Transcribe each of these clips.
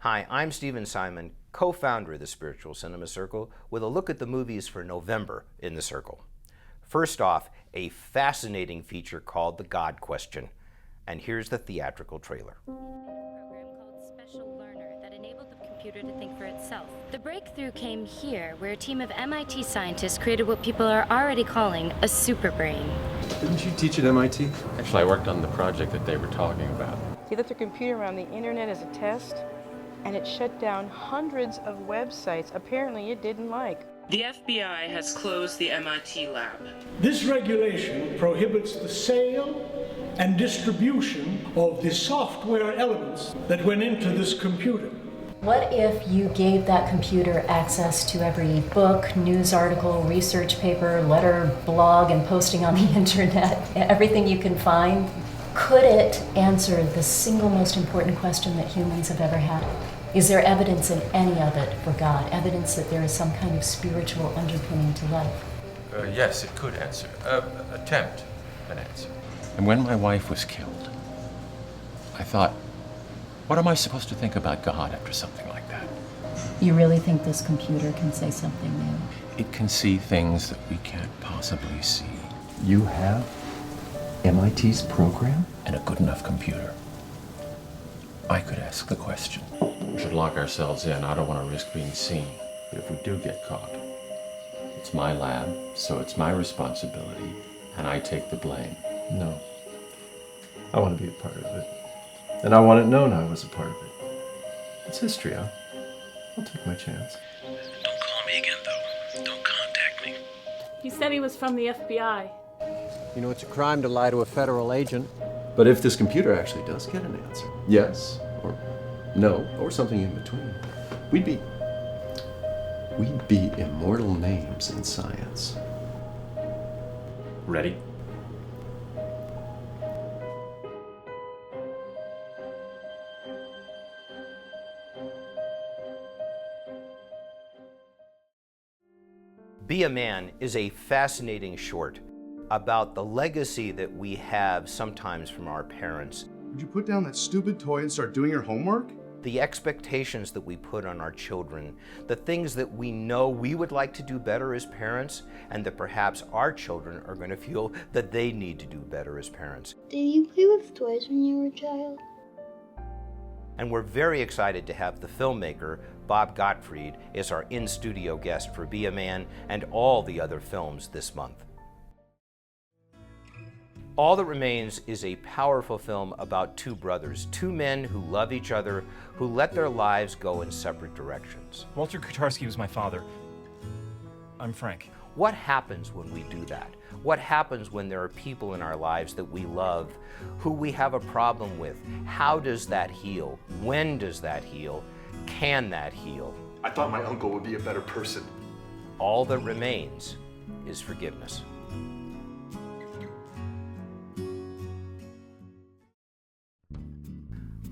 Hi, I'm Stephen Simon, co-founder of the Spiritual Cinema Circle, with a look at the movies for November in the Circle. First off, a fascinating feature called The God Question. And here's the theatrical trailer. Program called Special Learner that enabled the computer to think for itself. The breakthrough came here, where a team of MIT scientists created what people are already calling a superbrain. Didn't you teach at MIT? Actually, I worked on the project that they were talking about. He left the computer on the internet as a test, and it shut down hundreds of websites apparently it didn't like. The FBI has closed the MIT lab. This regulation prohibits the sale and distribution of the software elements that went into this computer. What if you gave that computer access to every book, news article, research paper, letter, blog, and posting on the internet, everything you can find? Could it answer the single most important question that humans have ever had? Is there evidence in any of it for God? Evidence that there is some kind of spiritual underpinning to life? Yes, it could answer. Attempt an answer. And when my wife was killed, I thought, what am I supposed to think about God after something like that? You really think this computer can say something new? It can see things that we can't possibly see. You have MIT's program? And a good enough computer. I could ask the question. We should lock ourselves in. I don't want to risk being seen. But if we do get caught, it's my lab, so it's my responsibility, and I take the blame. No. I want to be a part of it. And I want it known I was a part of it. It's history, I'll take my chance. Don't call me again, though. Don't contact me. He said he was from the FBI. You know, it's a crime to lie to a federal agent. But if this computer actually does get an answer, yes, or no, or something in between, we'd be immortal names in science. Ready? Be a Man is a fascinating short about the legacy that we have sometimes from our parents. Would you put down that stupid toy and start doing your homework? The expectations that we put on our children, the things that we know we would like to do better as parents, and that perhaps our children are going to feel that they need to do better as parents. Did you play with toys when you were a child? And we're very excited to have the filmmaker, Bob Gottfried, as our in-studio guest for Be a Man and all the other films this month. All That Remains is a powerful film about two brothers, two men who love each other, who let their lives go in separate directions. Walter Kotarski was my father. I'm Frank. What happens when we do that? What happens when there are people in our lives that we love, who we have a problem with? How does that heal? When does that heal? Can that heal? I thought my uncle would be a better person. All that remains is forgiveness.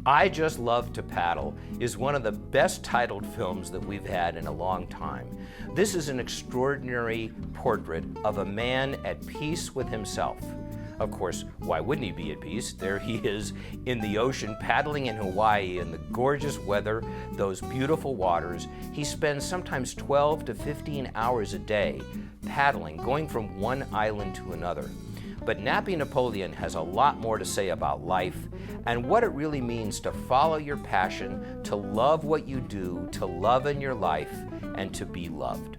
I Just Love to Paddle is one of the best titled films that we've had in a long time. This is an extraordinary portrait of a man at peace with himself. Of course, why wouldn't he be at peace? There he is in the ocean, paddling in Hawaii in the gorgeous weather, those beautiful waters. He spends sometimes 12 to 15 hours a day paddling, going from one island to another. But Nappy Napoleon has a lot more to say about life and what it really means to follow your passion, to love what you do, to love in your life, and to be loved.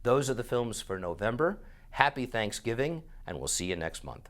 Those are the films for November. Happy Thanksgiving, and we'll see you next month.